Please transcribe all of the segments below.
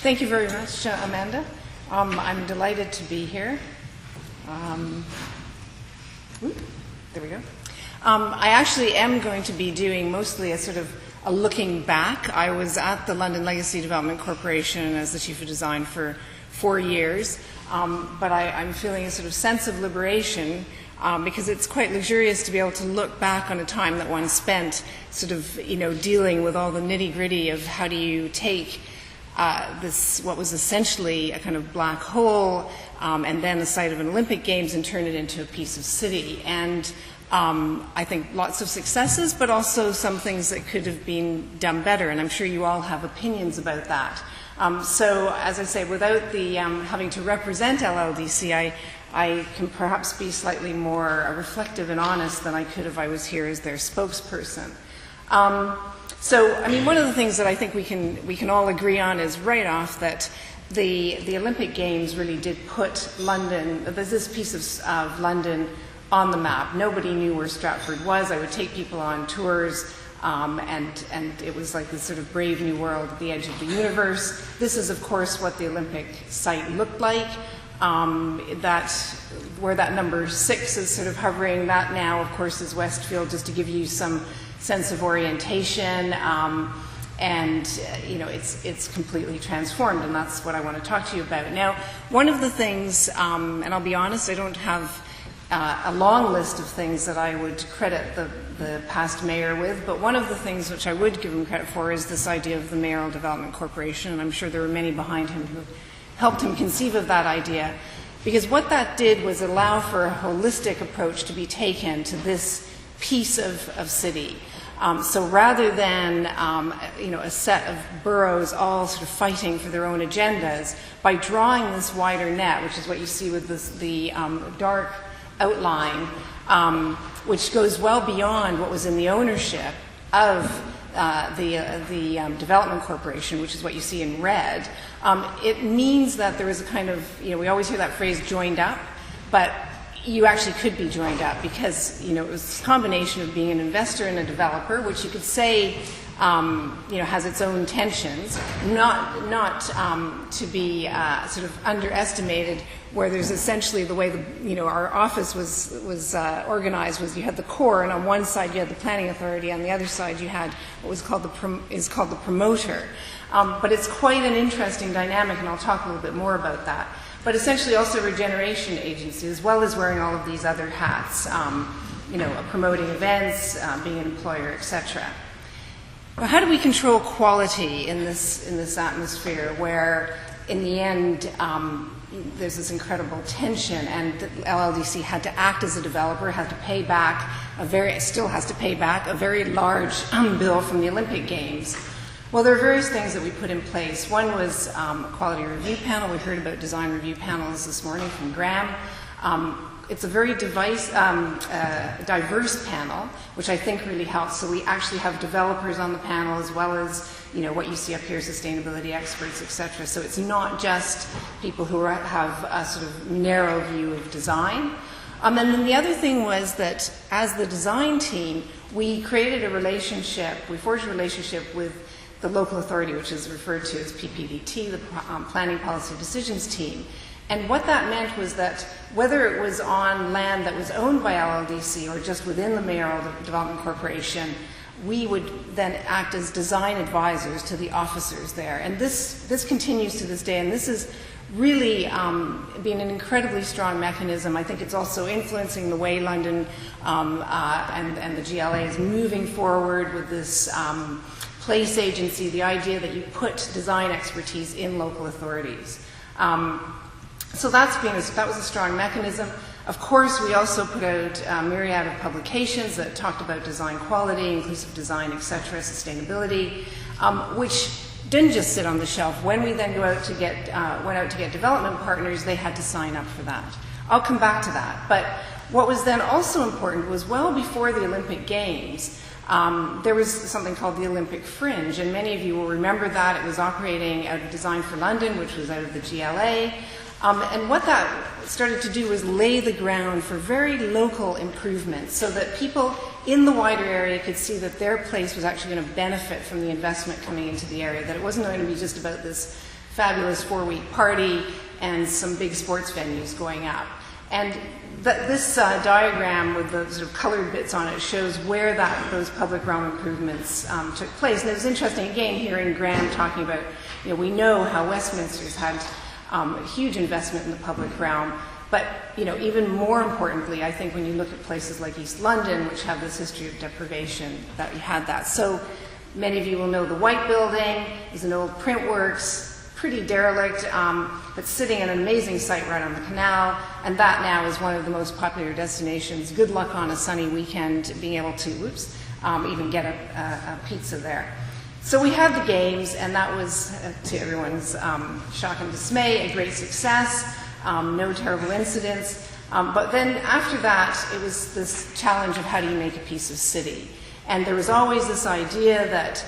Thank you very much, Amanda. I'm delighted to be here. There we go. I actually am going to be doing mostly a sort of a looking back. I was at the London Legacy Development Corporation as the Chief of Design for 4 years, but I'm feeling a sort of sense of liberation because it's quite luxurious to be able to look back on a time that one spent sort of, dealing with all the nitty-gritty of how do you take this, what was essentially a kind of black hole, and then the site of an Olympic Games, and turn it into a piece of city. And I think lots of successes, but also some things that could have been done better, and I'm sure you all have opinions about that. So, as I say, without the having to represent LLDC, I can perhaps be slightly more reflective and honest than I could if I was here as their spokesperson. So, I mean, one of the things that I think we can all agree on is right off that the Olympic Games really did put London, there's this piece of London on the map. Nobody knew where Stratford was. I would take people on tours, and it was like this sort of brave new world at the edge of the universe. This is, of course, what the Olympic site looked like. Where that number 6 is sort of hovering, that now, of course, is Westfield, just to give you some sense of orientation. It's completely transformed, and that's what I want to talk to you about. Now, one of the things, and I'll be honest, I don't have a long list of things that I would credit the past mayor with, but one of the things which I would give him credit for is this idea of the Mayoral Development Corporation, and I'm sure there were many behind him who helped him conceive of that idea, because what that did was allow for a holistic approach to be taken to this piece of city. So rather than a set of boroughs all sort of fighting for their own agendas, by drawing this wider net, which is what you see with the dark outline, which goes well beyond what was in the ownership of the Development Corporation, which is what you see in red, it means that there is a kind of, we always hear that phrase joined up, but you actually could be joined up because, it was a combination of being an investor and a developer, which you could say, has its own tensions, not to be sort of underestimated, where there's essentially the way our office was organized was you had the core, and on one side you had the planning authority, on the other side you had what was called the promoter. But it's quite an interesting dynamic, and I'll talk a little bit more about that. But essentially also a regeneration agency, as well as wearing all of these other hats, promoting events, being an employer, etc. Well, how do we control quality in this atmosphere where, in the end, there's this incredible tension, and the LLDC had to act as a developer, had to pay back still has to pay back a very large bill from the Olympic Games. Well, there are various things that we put in place. One was a quality review panel. We heard about design review panels this morning from Graham. It's a very diverse panel, which I think really helps. So we actually have developers on the panel, as well as what you see up here, sustainability experts, etc. So it's not just people who have a sort of narrow view of design. And then the other thing was that as the design team, we forged a relationship with the local authority, which is referred to as PPDT, the Planning Policy Decisions Team. And what that meant was that whether it was on land that was owned by LLDC or just within the Mayoral Development Corporation, we would then act as design advisors to the officers there. And this continues to this day, and this has really been an incredibly strong mechanism. I think it's also influencing the way London and the GLA is moving forward with this place agency, the idea that you put design expertise in local authorities. So that was a strong mechanism. Of course, we also put out a myriad of publications that talked about design quality, inclusive design, etc., sustainability, which didn't just sit on the shelf. When we then went out to get development partners, they had to sign up for that. I'll come back to that. But what was then also important was well before the Olympic Games, there was something called the Olympic Fringe, and many of you will remember that. It was operating out of Design for London, which was out of the GLA. And what that started to do was lay the ground for very local improvements so that people in the wider area could see that their place was actually going to benefit from the investment coming into the area, that it wasn't going to be just about this fabulous 4-week party and some big sports venues going up. And this diagram with the sort of colored bits on it shows where those public realm improvements took place. And it was interesting, again, hearing Graham talking about, we know how Westminster's had a huge investment in the public realm. But, even more importantly, I think when you look at places like East London, which have this history of deprivation, that you had that. So many of you will know the White Building is an old print works, pretty derelict, but sitting in an amazing site right on the canal, and that now is one of the most popular destinations. Good luck on a sunny weekend being able to, even get a pizza there. So we had the games, and that was, to everyone's shock and dismay, a great success, no terrible incidents. But then after that, it was this challenge of how do you make a piece of city? And there was always this idea that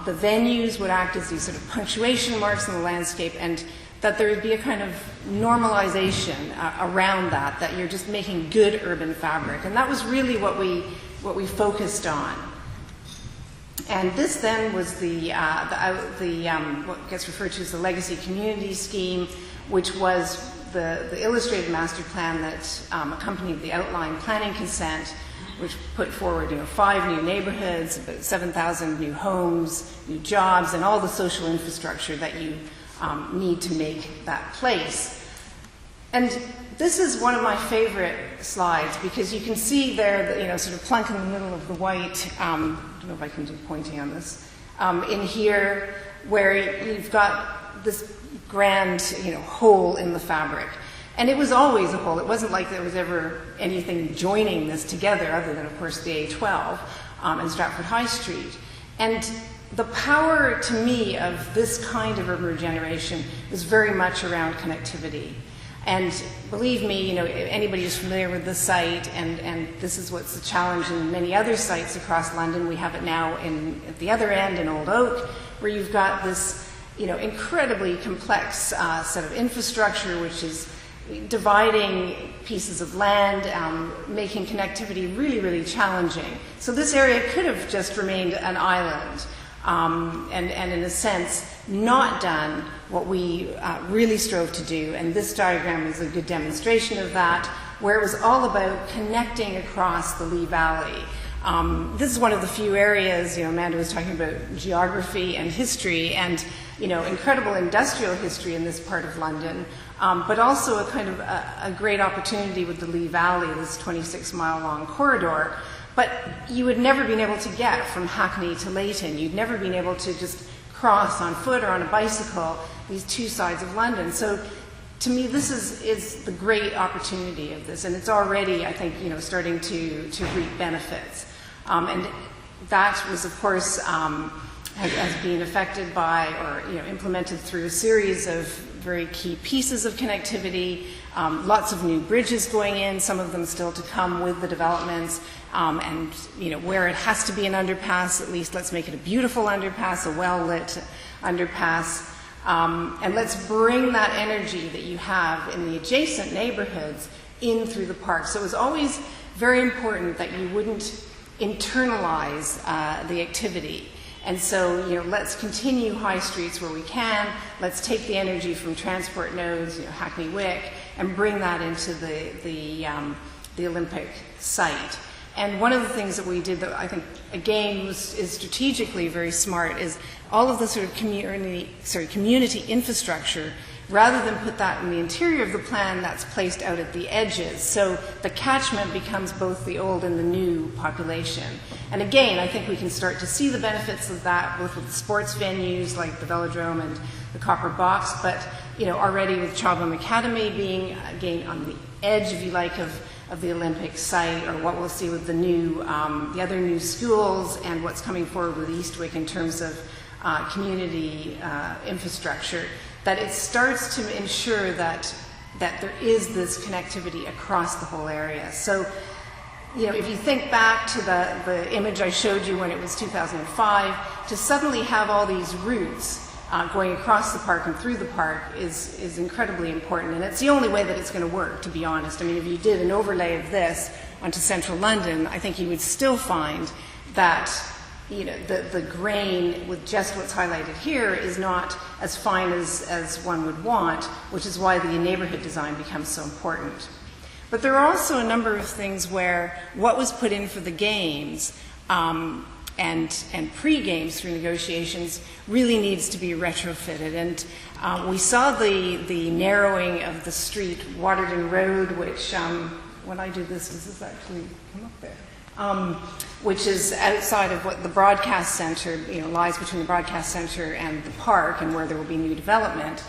the venues would act as these sort of punctuation marks in the landscape, and that there would be a kind of normalization around that you're just making good urban fabric. And that was really what we focused on. And this then was what gets referred to as the Legacy Community Scheme, which was the illustrated master plan that accompanied the outline planning consent, which put forward 5 new neighborhoods, about 7,000 new homes, new jobs, and all the social infrastructure that you need to make that place. And this is one of my favorite slides because you can see there, sort of plunk in the middle of the white, I don't know if I can do pointing on this, in here, where you've got this grand, hole in the fabric. And it was always a hole. It wasn't like there was ever anything joining this together other than, of course, the A12 and Stratford High Street. And the power, to me, of this kind of urban regeneration is very much around connectivity. And believe me, anybody who's familiar with the site, and this is what's the challenge in many other sites across London. We have it now at the other end in Old Oak, where you've got this, incredibly complex set of infrastructure, which is dividing pieces of land, making connectivity really, really challenging. So this area could have just remained an island, and in a sense, not done what we really strove to do. And this diagram is a good demonstration of that, where it was all about connecting across the Lee Valley. This is one of the few areas, Amanda was talking about geography and history, and incredible industrial history in this part of London, but also a kind of a great opportunity with the Lee Valley, this 26-mile-long corridor. But you would never been able to get from Hackney to Leighton. You'd never been able to just cross on foot or on a bicycle these two sides of London. So to me, this is the great opportunity of this, and it's already, I think, starting to reap benefits. And that was, of course, has been affected by or implemented through a series of very key pieces of connectivity, lots of new bridges going in, some of them still to come with the developments, and where it has to be an underpass, at least let's make it a beautiful underpass, a well-lit underpass, and let's bring that energy that you have in the adjacent neighborhoods in through the park. So it was always very important that you wouldn't internalize the activity. And so, let's continue high streets where we can. Let's take the energy from transport nodes, Hackney Wick, and bring that into the Olympic site. And one of the things that we did that I think, again, is strategically very smart is all of the sort of community infrastructure, rather than put that in the interior of the plan, that's placed out at the edges. So the catchment becomes both the old and the new population. And again, I think we can start to see the benefits of that, both with sports venues like the Velodrome and the Copper Box, but already with Chobham Academy being, again, on the edge, if you like, of the Olympic site, or what we'll see with the other new schools and what's coming forward with Eastwick in terms of community infrastructure, that it starts to ensure that there is this connectivity across the whole area. So, if you think back to the image I showed you when it was 2005, to suddenly have all these routes going across the park and through the park is incredibly important. And it's the only way that it's going to work, to be honest. I mean, if you did an overlay of this onto central London, I think you would still find that the grain with just what's highlighted here is not as fine as one would want, which is why the neighborhood design becomes so important. But there are also a number of things where what was put in for the games and pre-games through negotiations really needs to be retrofitted. And we saw the narrowing of the street, Waterton Road, which, when I do this, does this actually come up there? Which is outside of what the broadcast center, lies between the broadcast center and the park, and where there will be new development,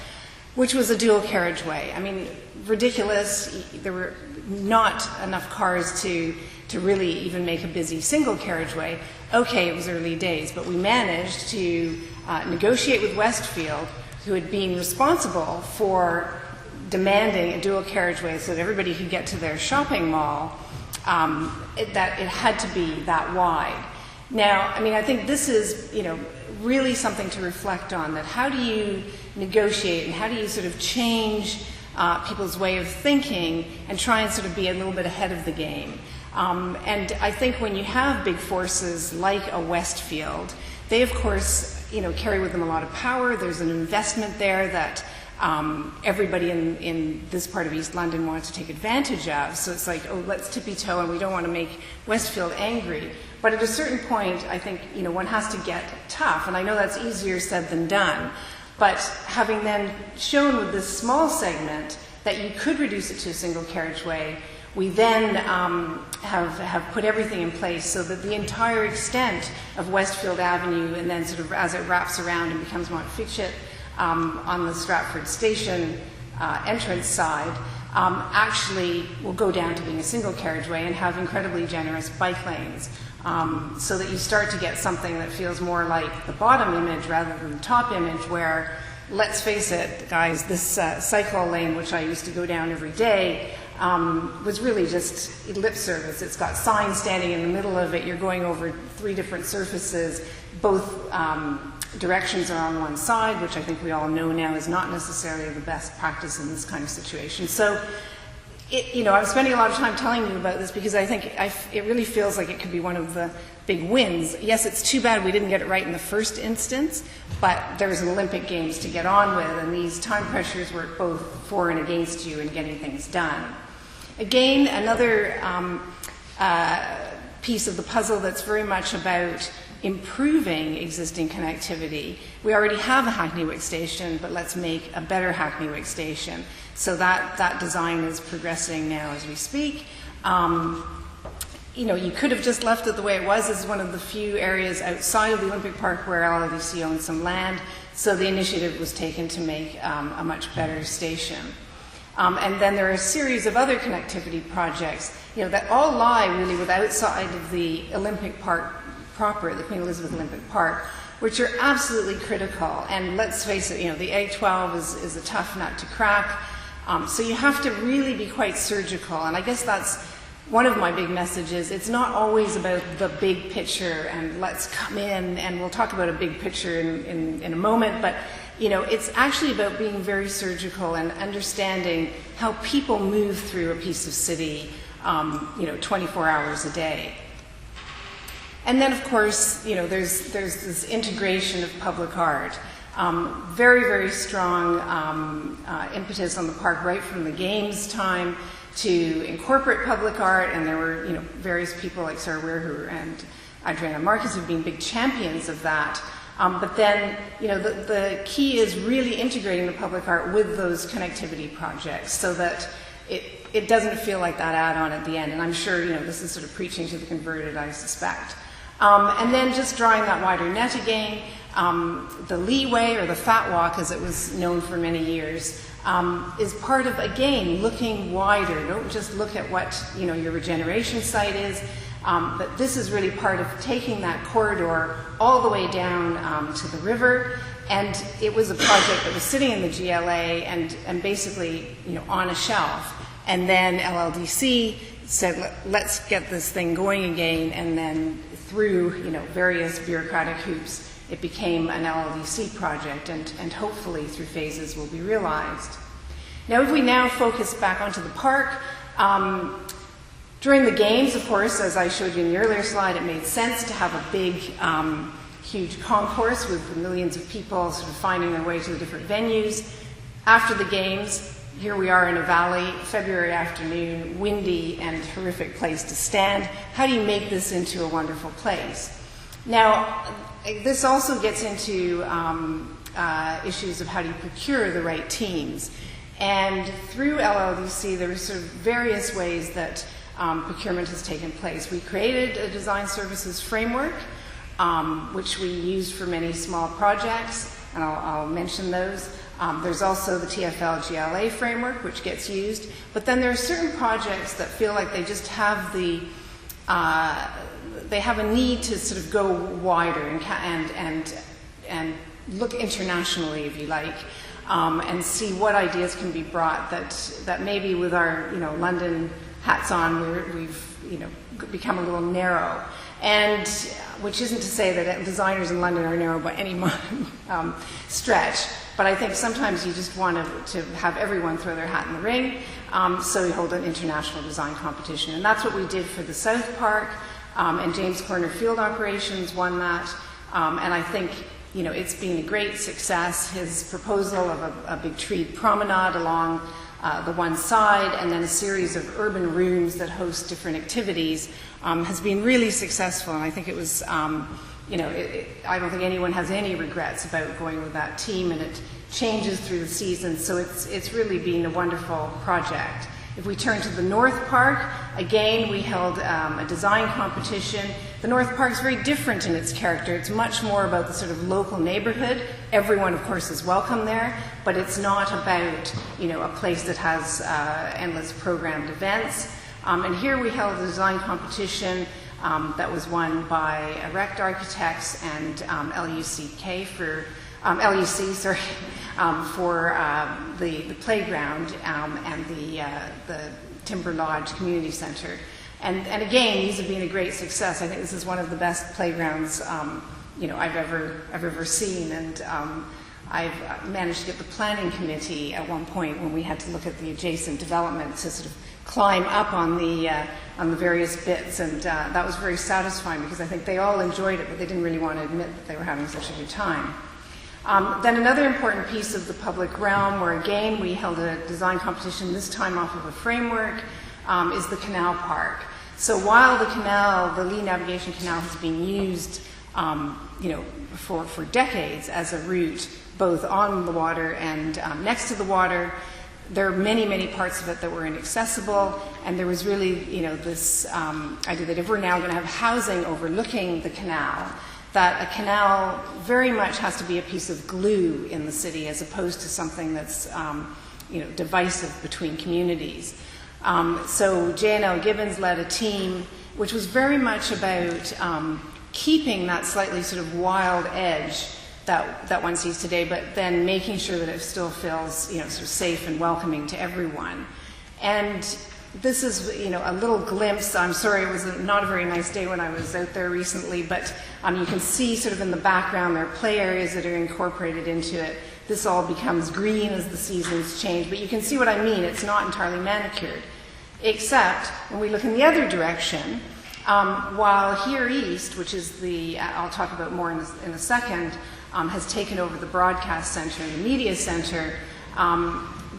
which was a dual carriageway. I mean, ridiculous. There were not enough cars to really even make a busy single carriageway. Okay, it was early days, but we managed to negotiate with Westfield, who had been responsible for demanding a dual carriageway so that everybody could get to their shopping mall, that it had to be that wide. Now, I mean, I think this is, really something to reflect on, that how do you negotiate and how do you sort of change people's way of thinking and try and sort of be a little bit ahead of the game. And I think when you have big forces like a Westfield, they of course, carry with them a lot of power. There's an investment there that everybody in this part of East London wants to take advantage of. So it's like, oh, let's tippy-toe, and we don't want to make Westfield angry. But at a certain point, I think, one has to get tough. And I know that's easier said than done. But having then shown with this small segment that you could reduce it to a single carriageway, we then have put everything in place so that the entire extent of Westfield Avenue, and then sort of as it wraps around and becomes Montfichet, on the Stratford Station entrance side, actually will go down to being a single carriageway and have incredibly generous bike lanes, so that you start to get something that feels more like the bottom image rather than the top image, where, let's face it, guys, this cycle lane, which I used to go down every day, was really just lip service. It's got signs standing in the middle of it. You're going over 3 different surfaces. Both directions are on one side, which I think we all know now is not necessarily the best practice in this kind of situation. So, I'm spending a lot of time telling you about this because I think it really feels like it could be one of the big wins. Yes, it's too bad we didn't get it right in the first instance, but there's an Olympic Games to get on with, and these time pressures work both for and against you in getting things done. Again, another piece of the puzzle that's very much about improving existing connectivity. We already have a Hackney Wick station, but let's make a better Hackney Wick station. So that design is progressing now as we speak. You could have just left it the way it was. This is one of the few areas outside of the Olympic Park where LSE owns some land. So the initiative was taken to make a much better station. And then there are a series of other connectivity projects, that all lie really outside of the Olympic Park proper, the Queen Elizabeth Olympic Park, which are absolutely critical. And let's face it, the A12 is a tough nut to crack. So you have to really be quite surgical. And I guess that's one of my big messages. It's not always about the big picture and let's come in, and we'll talk about a big picture in a moment, but it's actually about being very surgical and understanding how people move through a piece of city, 24 hours a day. And then, of course, there's this integration of public art. Very, very strong impetus on the park right from the games time to incorporate public art, and there were, various people like Sarah Weir and Adriana Marquez who've been big champions of that. But then, the key is really integrating the public art with those connectivity projects so that it doesn't feel like that add-on at the end. And I'm sure, this is sort of preaching to the converted, I suspect. And then just drawing that wider net again, the leeway, or the fat walk as it was known for many years, is part of, again, looking wider. Don't just look at what, your regeneration site is, but this is really part of taking that corridor all the way down to the river. And it was a project that was sitting in the GLA and basically, on a shelf. And then LLDC said, let's get this thing going again, and then through various bureaucratic hoops, it became an LLDC project, and hopefully through phases will be realized. Now, if we now focus back onto the park, During the games, of course, as I showed you in the earlier slide, it made sense to have a big, huge concourse with millions of people sort of finding their way to the different venues. After the games, here we are in a valley, February afternoon, windy and horrific place to stand. How do you make this into a wonderful place? Now, this also gets into issues of how do you procure the right teams. And through LLDC, there are sort of various ways that procurement has taken place. We created a design services framework, which we used for many small projects, and I'll mention those. There's also the TFL GLA framework, which gets used. But then there are certain projects that feel like they just have they have a need to sort of go wider and look internationally, if you like, and see what ideas can be brought that maybe with our London hats on we've become a little narrow. And which isn't to say that designers in London are narrow by any stretch, but I think sometimes you just want to have everyone throw their hat in the ring, so we hold an international design competition. And that's what we did for the South Park, and James Corner Field Operations won that, and I think it's been a great success. His proposal of a big treed promenade along the one side, and then a series of urban rooms that host different activities has been really successful, and I think it was, I don't think anyone has any regrets about going with that team, and it changes through the season, so it's really been a wonderful project. If we turn to the North Park, again, we held a design competition. The North Park is very different in its character. It's much more about the sort of local neighborhood. Everyone, of course, is welcome there, but it's not about, a place that has endless programmed events. And here we held a design competition that was won by Erect Architects and LUC for the playground and the Timber Lodge Community Center. And again, these have been a great success. I think this is one of the best playgrounds I've ever seen, and I've managed to get the planning committee at one point when we had to look at the adjacent development to sort of climb up on the various bits, and that was very satisfying because I think they all enjoyed it, but they didn't really want to admit that they were having such a good time. Then another important piece of the public realm, where again we held a design competition, this time off of a framework, is the Canal Park. So while the Lee Navigation Canal has been used, for decades as a route, both on the water and next to the water, there are many, many parts of it that were inaccessible, and there was really, this idea that if we're now going to have housing overlooking the canal, that a canal very much has to be a piece of glue in the city as opposed to something that's, divisive between communities. So J&L Gibbons led a team which was very much about keeping that slightly sort of wild edge that one sees today, but then making sure that it still feels, sort of safe and welcoming to everyone. And this is, a little glimpse. I'm sorry, it was not a very nice day when I was out there recently, but you can see sort of in the background there are play areas that are incorporated into it. This all becomes green as the seasons change, but you can see what I mean. It's not entirely manicured, except when we look in the other direction, while here east, which is I'll talk about more in a second, has taken over the broadcast center and the media center,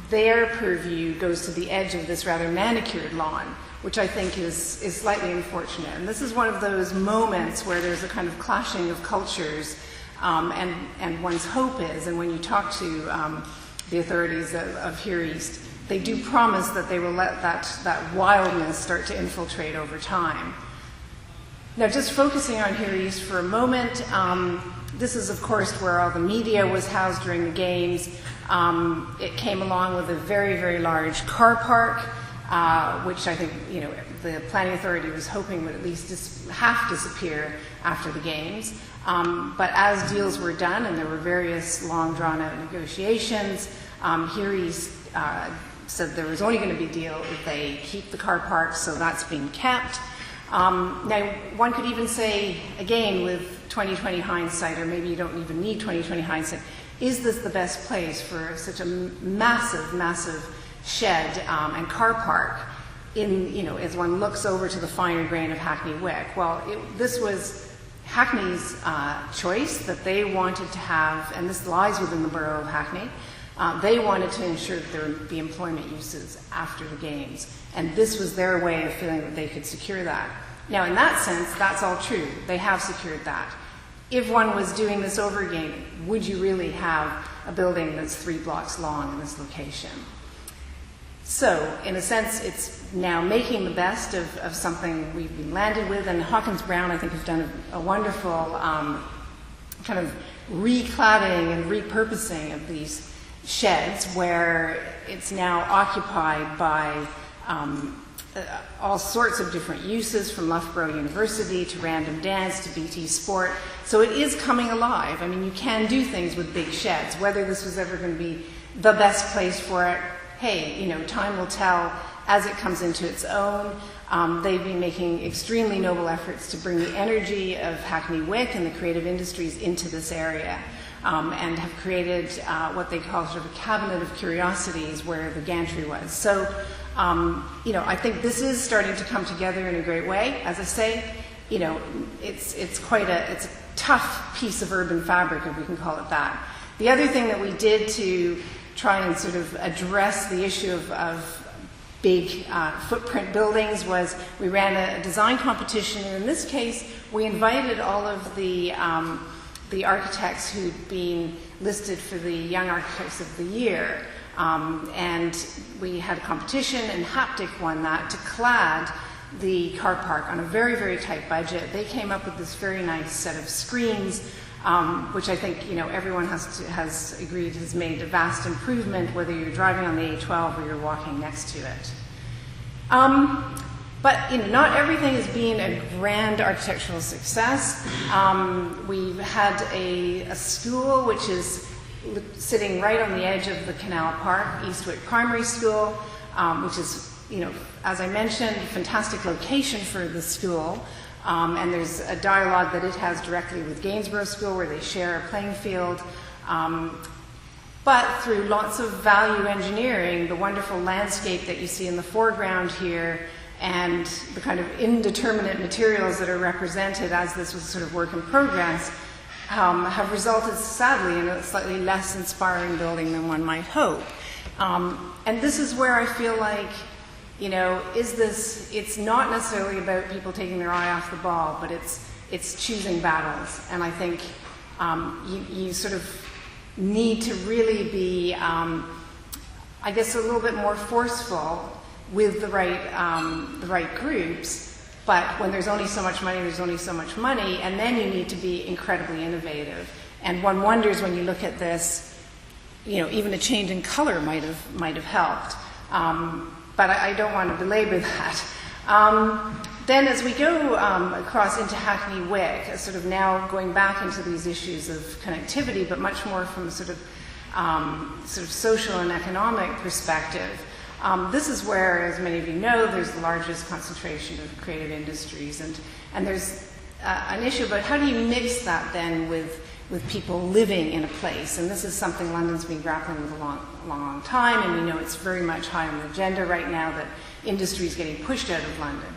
their purview goes to the edge of this rather manicured lawn, which I think is slightly unfortunate. And this is one of those moments where there's a kind of clashing of cultures, and one's hope is, and when you talk to the authorities of here east, they do promise that they will let that wildness start to infiltrate over time. Now, just focusing on here east for a moment, this is, of course, where all the media was housed during the games. It came along with a very, very large car park, which I think, the planning authority was hoping would at least half disappear after the games. But as deals were done, and there were various long, drawn-out negotiations, here east said there was only going to be a deal if they keep the car park, so that's been kept. Now, one could even say, again, with 2020 hindsight, or maybe you don't even need 2020 hindsight, is this the best place for such a massive, massive shed and car park? as one looks over to the finer grain of Hackney Wick. Well, this was Hackney's choice that they wanted to have, and this lies within the borough of Hackney. They wanted to ensure that there would be employment uses after the games, and this was their way of feeling that they could secure that. Now, in that sense, that's all true. They have secured that. If one was doing this over again, would you really have a building that's 3 blocks long in this location? So, in a sense, it's now making the best of something we've been landed with, and Hawkins Brown, I think, have done a wonderful kind of recladding and repurposing of these sheds, where it's now occupied by all sorts of different uses, from Loughborough University to Random Dance to BT Sport. So it is coming alive. I mean, you can do things with big sheds. Whether this was ever going to be the best place for it, hey, time will tell as it comes into its own. They've been making extremely noble efforts to bring the energy of Hackney Wick and the creative industries into this area, and have created what they call sort of a cabinet of curiosities where the gantry was. So, I think this is starting to come together in a great way. As I say, it's a tough piece of urban fabric, if we can call it that. The other thing that we did to try and sort of address the issue of big footprint buildings was we ran a design competition, and in this case we invited all of the architects who'd been listed for the Young Architects of the Year, and we had a competition, and Haptic won that, to clad the car park on a very, very tight budget. They came up with this very nice set of screens, which I think everyone has agreed has made a vast improvement, whether you're driving on the A12 or you're walking next to it. But not everything has been a grand architectural success. We've had a school which is sitting right on the edge of the Canal Park, Eastwick Primary School, which is, as I mentioned, a fantastic location for the school. And there's a dialogue that it has directly with Gainsborough School, where they share a playing field. But through lots of value engineering, the wonderful landscape that you see in the foreground here, and the kind of indeterminate materials that are represented as this was sort of work in progress, have resulted, sadly, in a slightly less inspiring building than one might hope. And this is where I feel like, it's not necessarily about people taking their eye off the ball, but it's choosing battles. And I think you sort of need to really be, I guess, a little bit more forceful with the right groups. But when there's only so much money, there's only so much money, and then you need to be incredibly innovative. And one wonders when you look at this, even a change in color might have helped. But I don't want to belabor that. Then as we go across into Hackney Wick, sort of now going back into these issues of connectivity, but much more from a sort of social and economic perspective, this is where, as many of you know, there's the largest concentration of creative industries. And there's an issue about how do you mix that then with people living in a place. And this is something London's been grappling with a long time, and we know it's very much high on the agenda right now that industry is getting pushed out of London.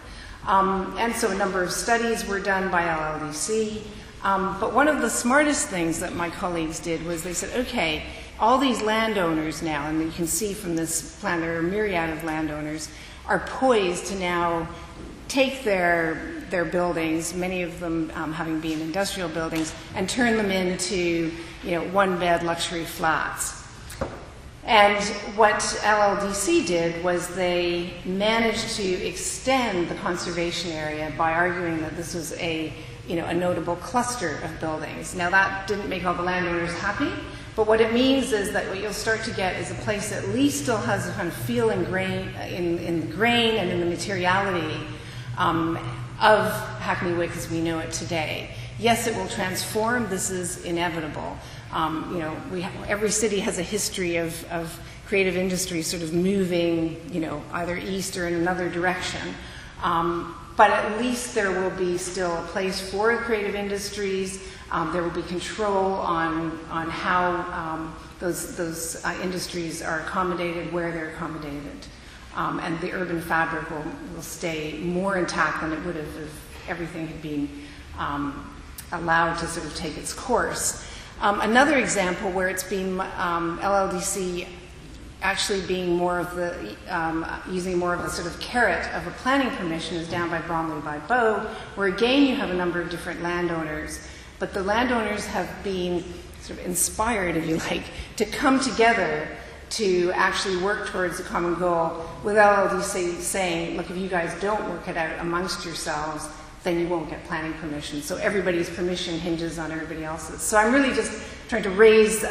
And so a number of studies were done by LLEC. But one of the smartest things that my colleagues did was they said, okay, all these landowners now, and you can see from this plan there are a myriad of landowners, are poised to now take their buildings, many of them having been industrial buildings, and turn them into one-bed luxury flats. And what LLDC did was they managed to extend the conservation area by arguing that this was a notable cluster of buildings. Now that didn't make all the landowners happy, but what it means is that what you'll start to get is a place that at least still has a kind of feel in the grain and in the materiality of Hackney Wick as we know it today. Yes, it will transform. This is inevitable. Every city has a history of creative industry sort of moving, either east or in another direction. But at least there will be still a place for creative industries. There will be control on how those industries are accommodated, where they're accommodated. and the urban fabric will stay more intact than it would have if everything had been allowed to sort of take its course. Another example where it's been LLDC actually being more of the, using more of a sort of carrot of a planning permission is down by Bromley by Bow, where again you have a number of different landowners, but the landowners have been sort of inspired, if you like, to come together to actually work towards a common goal with LLDC saying, look, if you guys don't work it out amongst yourselves, then you won't get planning permission. So everybody's permission hinges on everybody else's. So I'm really just trying to raise,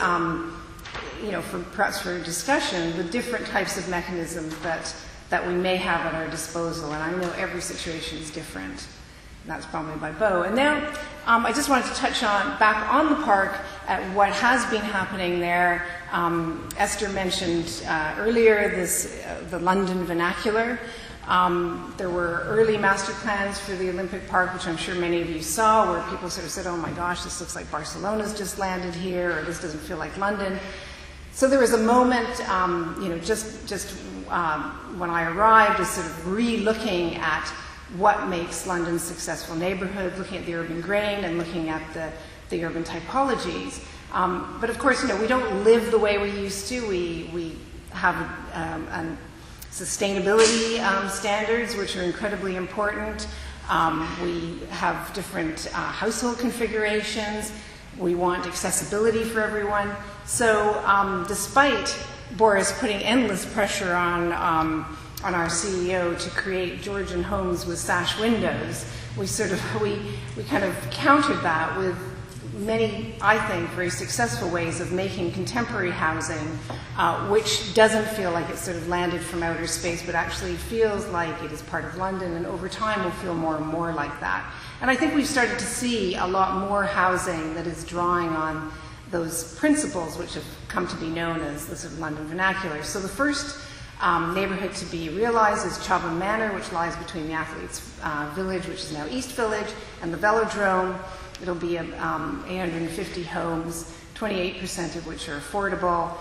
perhaps for discussion, the different types of mechanisms that we may have at our disposal. And I know every situation is different. And that's probably by Bow. And now I just wanted to touch back on the park at what has been happening there. Esther mentioned earlier the London vernacular. There were early master plans for the Olympic Park, which I'm sure many of you saw, where people sort of said, oh my gosh, this looks like Barcelona's just landed here, or this doesn't feel like London. So there was a moment, just when I arrived, is sort of re-looking at what makes London a successful neighborhood, looking at the urban grain and looking at the urban typologies. But of course, we don't live the way we used to. We have sustainability standards, which are incredibly important. We have different household configurations. We want accessibility for everyone. So despite Boris putting endless pressure on our CEO to create Georgian homes with sash windows, we kind of countered that with many, I think, very successful ways of making contemporary housing, which doesn't feel like it's sort of landed from outer space, but actually feels like it is part of London, and over time will feel more and more like that. And I think we've started to see a lot more housing that is drawing on those principles which have come to be known as the sort of London vernacular. So the first neighborhood to be realized is Chobham Manor, which lies between the Athletes' Village, which is now East Village, and the Velodrome. It'll be 850 homes, 28% of which are affordable.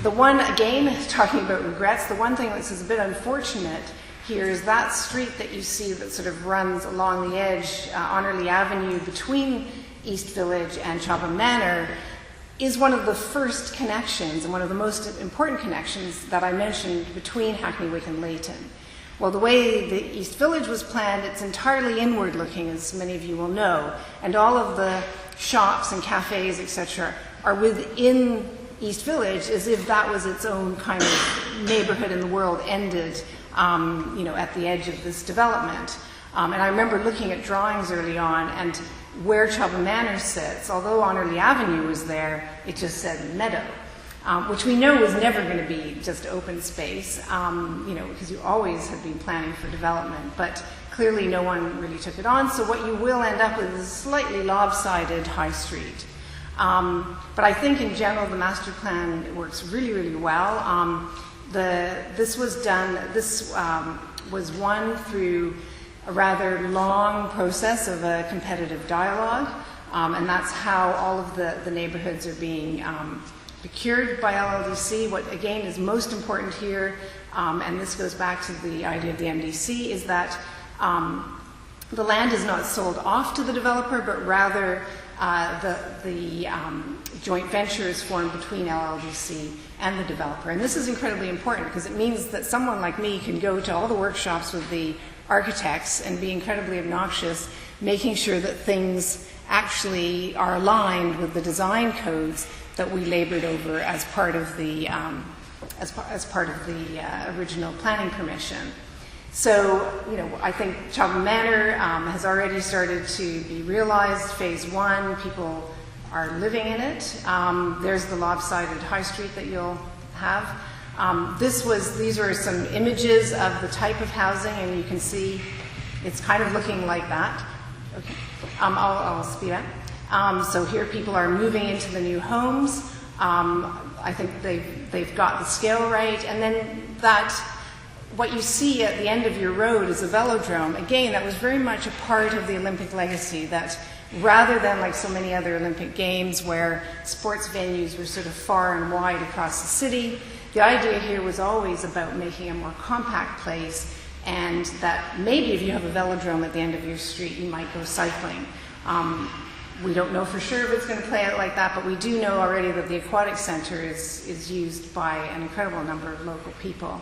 The one, again, talking about regrets, the one thing that's a bit unfortunate here is that street that you see that sort of runs along the edge, Honorley Avenue, between East Village and Chobham Manor, is one of the first connections and one of the most important connections that I mentioned between Hackney Wick and Leyton. Well, the way the East Village was planned, it's entirely inward looking, as many of you will know, and all of the shops and cafes, etc., are within East Village as if that was its own kind of neighborhood in the world ended, at the edge of this development. And I remember looking at drawings early on, and where Chobham Manor sits, although Honorley Avenue was there, it just said meadow. Which we know was never going to be just open space, because you always had been planning for development, but clearly no one really took it on, so what you will end up with is a slightly lopsided high street. But I think in general the master plan works really, really well. This was won through a rather long process of a competitive dialogue, and that's how all of the neighborhoods are being procured by LLDC. What, again, is most important here, and this goes back to the idea of the MDC, is that the land is not sold off to the developer, but rather the joint venture is formed between LLDC and the developer. And this is incredibly important because it means that someone like me can go to all the workshops with the architects and be incredibly obnoxious, making sure that things actually are aligned with the design codes that we labored over as part of the original planning permission. So, I think Chobham Manor has already started to be realized. Phase 1, people are living in it. There's the lopsided high street that you'll have. These are some images of the type of housing, and you can see it's kind of looking like that. Okay, I'll speed up. So here people are moving into the new homes. I think they've got the scale right, and then what you see at the end of your road is a velodrome. Again, that was very much a part of the Olympic legacy, that rather than like so many other Olympic Games where sports venues were sort of far and wide across the city, the idea here was always about making a more compact place, and that maybe if you have a velodrome at the end of your street, you might go cycling. We don't know for sure if it's going to play out like that, but we do know already that the aquatic center is used by an incredible number of local people.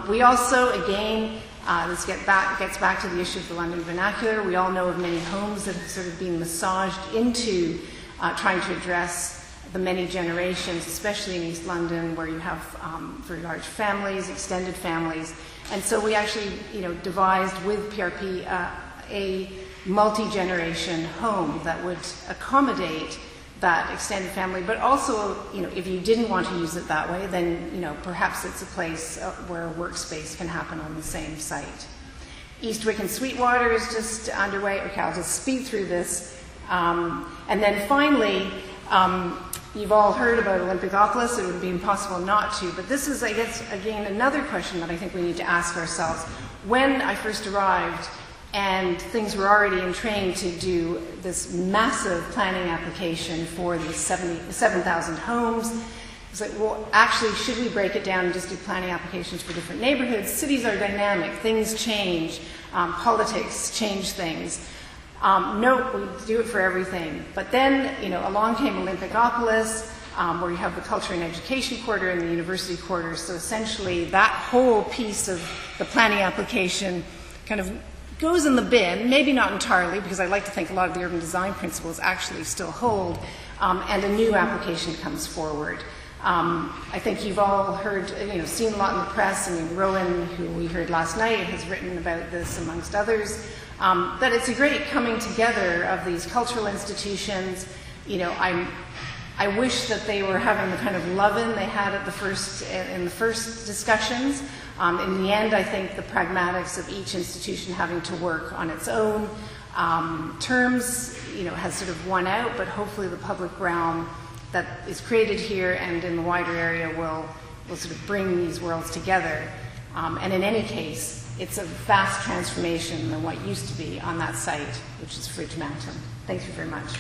We also, again, this gets back to the issue of the London vernacular. We all know of many homes that have sort of been massaged into trying to address the many generations, especially in East London, where you have very large families, extended families. And so we actually, devised with PRP a multi-generation home that would accommodate that extended family, but also, if you didn't want to use it that way, then, perhaps it's a place where a workspace can happen on the same site. Eastwick and Sweetwater is just underway. Okay, I'll just speed through this. And then finally, you've all heard about Olympicopolis. It would be impossible not to, but this is, I guess, again, another question that I think we need to ask ourselves. When I first arrived, and things were already in train to do this massive planning application for these 7,000 homes. It's like, well, actually, should we break it down and just do planning applications for different neighborhoods? Cities are dynamic. Things change. Politics change things. No, we do it for everything. But then, along came Olympicopolis, where you have the culture and education quarter and the university quarter. So essentially, that whole piece of the planning application kind of goes in the bin, maybe not entirely, because I like to think a lot of the urban design principles actually still hold, and a new application comes forward. I think you've all heard, seen a lot in the press. I mean, Rowan, who we heard last night, has written about this amongst others, that it's a great coming together of these cultural institutions. I wish that they were having the kind of love-in they had in the first discussions. In the end, I think the pragmatics of each institution having to work on its own terms, has sort of won out, but hopefully the public realm that is created here and in the wider area will sort of bring these worlds together. And in any case, it's a vast transformation than what used to be on that site, which is Fridge Mountain. Thank you very much.